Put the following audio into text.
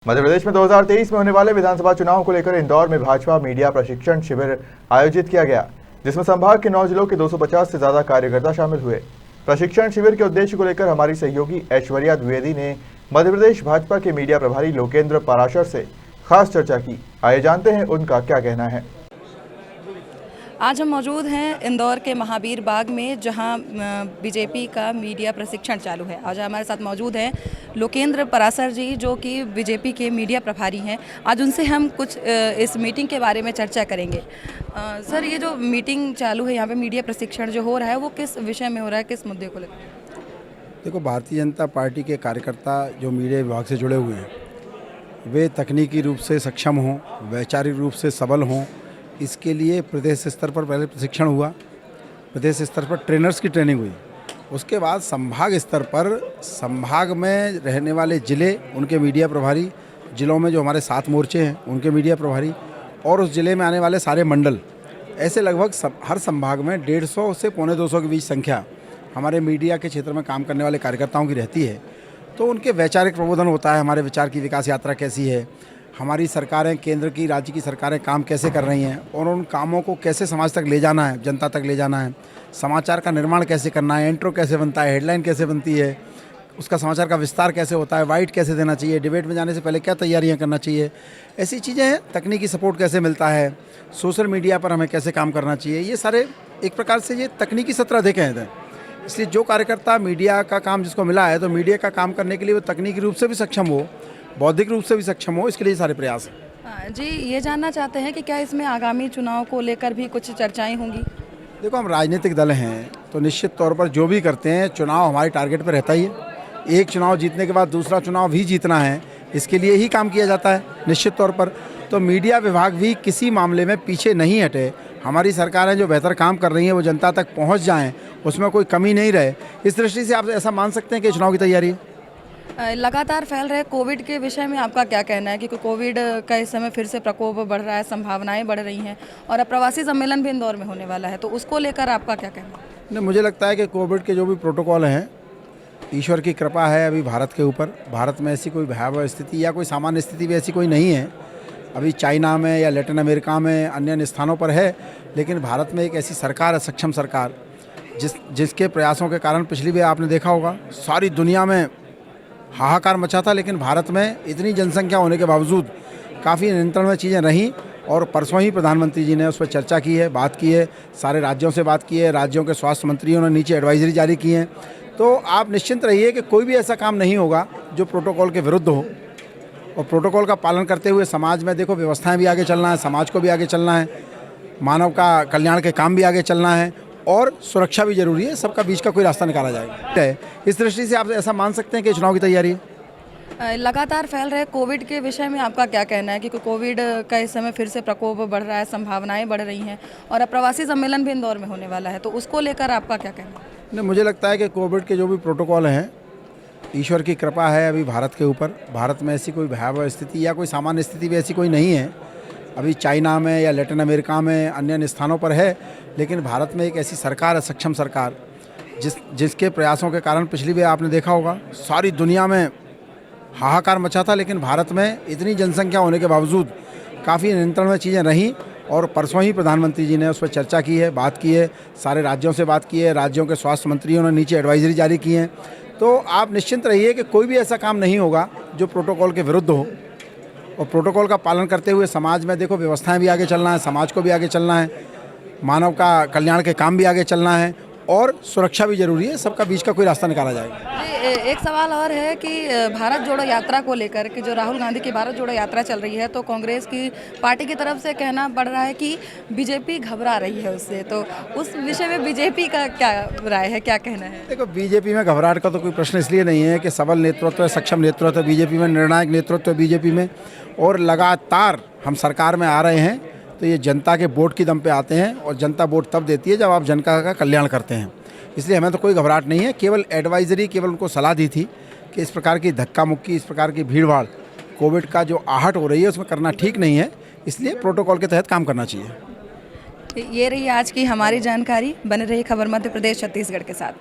मध्य प्रदेश में 2023 में होने वाले विधानसभा चुनाव को लेकर इंदौर में भाजपा मीडिया प्रशिक्षण शिविर आयोजित किया गया, जिसमें संभाग के 9 जिलों के 250 से ज्यादा कार्यकर्ता शामिल हुए। प्रशिक्षण शिविर के उद्देश्य को लेकर हमारी सहयोगी ऐश्वर्या द्विवेदी ने मध्य प्रदेश भाजपा के मीडिया प्रभारी लोकेंद्र पाराशर से खास चर्चा की। आइए जानते हैं उनका क्या कहना है। आज हम मौजूद हैं इंदौर के महावीर बाग में, जहां बीजेपी का मीडिया प्रशिक्षण चालू है। आज हमारे साथ मौजूद हैं लोकेंद्र पाराशर जी, जो कि बीजेपी के मीडिया प्रभारी हैं। आज उनसे हम कुछ इस मीटिंग के बारे में चर्चा करेंगे। सर, ये जो मीटिंग चालू है यहाँ पे, मीडिया प्रशिक्षण जो हो रहा है, वो किस विषय में हो रहा है, किस मुद्दे को लेकर? देखो, भारतीय जनता पार्टी के कार्यकर्ता जो मीडिया विभाग से जुड़े हुए हैं, वे तकनीकी रूप से सक्षम हों, वैचारिक रूप से सबल हों, इसके लिए प्रदेश स्तर पर पहले प्रशिक्षण हुआ। प्रदेश स्तर पर ट्रेनर्स की ट्रेनिंग हुई। उसके बाद संभाग स्तर पर संभाग में रहने वाले ज़िले, उनके मीडिया प्रभारी, ज़िलों में जो हमारे 7 मोर्चे हैं उनके मीडिया प्रभारी, और उस ज़िले में आने वाले सारे मंडल, ऐसे लगभग हर संभाग में 150 से 250 के बीच संख्या हमारे मीडिया के क्षेत्र में काम करने वाले कार्यकर्ताओं की रहती है। तो उनके वैचारिक प्रबोधन होता है, हमारे विचार की विकास यात्रा कैसी है, हमारी सरकारें, केंद्र की, राज्य की सरकारें काम कैसे कर रही हैं और उन कामों को कैसे समाज तक ले जाना है, जनता तक ले जाना है, समाचार का निर्माण कैसे करना है, इंट्रो कैसे बनता है, हेडलाइन कैसे बनती है, उसका समाचार का विस्तार कैसे होता है, वाइट कैसे देना चाहिए, डिबेट में जाने से पहले क्या तैयारियां करना चाहिए, ऐसी चीज़ें हैं। तकनीकी सपोर्ट कैसे मिलता है, सोशल मीडिया पर हमें कैसे काम करना चाहिए, ये सारे एक प्रकार से ये तकनीकी सत्र अधिक हैं। इसलिए जो कार्यकर्ता मीडिया का काम जिसको मिला है, तो मीडिया का काम करने के लिए वो तकनीकी रूप से भी सक्षम हो, बौद्धिक रूप से भी सक्षम हो, इसके लिए सारे प्रयास हैं। जी, ये जानना चाहते हैं कि क्या इसमें आगामी चुनाव को लेकर भी कुछ चर्चाएं होंगी? देखो, हम राजनीतिक दल हैं तो निश्चित तौर पर जो भी करते हैं, चुनाव हमारे टारगेट पर रहता ही है। एक चुनाव जीतने के बाद दूसरा चुनाव भी जीतना है, इसके लिए ही काम किया जाता है निश्चित तौर पर। तो मीडिया विभाग भी किसी मामले में पीछे नहीं हटे। हमारी सरकारें जो बेहतर काम कर रही हैं वो जनता तक पहुँच जाएँ, उसमें कोई कमी नहीं रहे। इस दृष्टि से आप ऐसा मान सकते हैं कि चुनाव की तैयारी लगातार फैल रहे कोविड के विषय में आपका क्या कहना है? क्योंकि कोविड का इस समय फिर से प्रकोप बढ़ रहा है, संभावनाएं बढ़ रही हैं, और अब प्रवासी सम्मेलन भी इंदौर में होने वाला है, तो उसको लेकर आपका क्या कहना है? नहीं, मुझे लगता है कि कोविड के जो भी प्रोटोकॉल हैं, ईश्वर की कृपा है अभी भारत के ऊपर। भारत में ऐसी कोई भयावह स्थिति या कोई सामान्य स्थिति भी ऐसी कोई नहीं है। अभी चाइना में या लैटिन अमेरिका में, अन्य स्थानों पर है, लेकिन भारत में एक ऐसी सरकार है, सक्षम सरकार, जिसके प्रयासों के कारण पिछली बार आपने देखा होगा सारी दुनिया में हाहाकार मचा था, लेकिन भारत में इतनी जनसंख्या होने के बावजूद काफ़ी नियंत्रण में चीज़ें रहीं। और परसों ही प्रधानमंत्री जी ने उस पर चर्चा की है, बात की है, सारे राज्यों से बात की है, राज्यों के स्वास्थ्य मंत्रियों ने नीचे एडवाइजरी जारी की हैं। तो आप निश्चिंत रहिए कि कोई भी ऐसा काम नहीं होगा जो प्रोटोकॉल के विरुद्ध हो, और प्रोटोकॉल का पालन करते हुए समाज में, देखो, व्यवस्थाएँ भी आगे चलना है, समाज को भी आगे चलना है, मानव का कल्याण के काम भी आगे चलना है, और सुरक्षा भी जरूरी है। सबका बीच का कोई रास्ता निकाला जाएगा। इस दृष्टि से आप ऐसा मान सकते हैं कि चुनाव की तैयारी है। लगातार फैल रहे कोविड के विषय में आपका क्या कहना है? क्योंकि कोविड का इस समय फिर से प्रकोप बढ़ रहा है, संभावनाएं बढ़ रही हैं, और अब प्रवासी सम्मेलन भी इंदौर में होने वाला है, तो उसको लेकर आपका क्या कहना है? नहीं, मुझे लगता है कि कोविड के जो भी प्रोटोकॉल हैं, ईश्वर की कृपा है अभी भारत के ऊपर। भारत में ऐसी कोई भयावह स्थिति या कोई सामान्य स्थिति भी ऐसी कोई नहीं है। अभी चाइना में या लैटिन अमेरिका में, अन्य स्थानों पर है, लेकिन भारत में एक ऐसी सरकार है, सक्षम सरकार, जिसके प्रयासों के कारण पिछली बार आपने देखा होगा सारी दुनिया में हाहाकार मचा था, लेकिन भारत में इतनी जनसंख्या होने के बावजूद काफ़ी नियंत्रण में चीज़ें रहीं। और परसों ही प्रधानमंत्री जी ने उस पर चर्चा की है, बात की है, सारे राज्यों से बात की है, राज्यों के स्वास्थ्य मंत्रियों ने नीचे एडवाइजरी जारी की हैं। तो आप निश्चिंत रहिए कि कोई भी ऐसा काम नहीं होगा जो प्रोटोकॉल के विरुद्ध हो, और प्रोटोकॉल का पालन करते हुए समाज में, देखो, व्यवस्थाएं भी आगे चलना है, समाज को भी आगे चलना है, मानव का कल्याण के काम भी आगे चलना है, और सुरक्षा भी जरूरी है। सबका बीच का कोई रास्ता निकाला जाएगा। एक सवाल और है कि भारत जोड़ो यात्रा को लेकर कि जो राहुल गांधी की भारत जोड़ो यात्रा चल रही है, तो कांग्रेस की पार्टी की तरफ से कहना बढ़ रहा है कि बीजेपी घबरा रही है उससे, तो उस विषय में बीजेपी का क्या राय है, क्या कहना है? देखो, बीजेपी में घबराहट का तो कोई प्रश्न इसलिए नहीं है कि सबल नेतृत्व है, सक्षम नेतृत्व है बीजेपी में, निर्णायक नेतृत्व है बीजेपी में, और लगातार हम सरकार में आ रहे हैं। तो ये जनता के वोट की दम पे आते हैं, और जनता वोट तब देती है जब आप जनता का कल्याण करते हैं। इसलिए हमें तो कोई घबराहट नहीं है। केवल एडवाइजरी, केवल उनको सलाह दी थी कि इस प्रकार की धक्का मुक्की, इस प्रकार की भीड़ भाड़, कोविड का जो आहट हो रही है उसमें करना ठीक नहीं है, इसलिए प्रोटोकॉल के तहत काम करना चाहिए। ये रही आज की हमारी जानकारी। बने रही खबर मध्य प्रदेश छत्तीसगढ़ के साथ।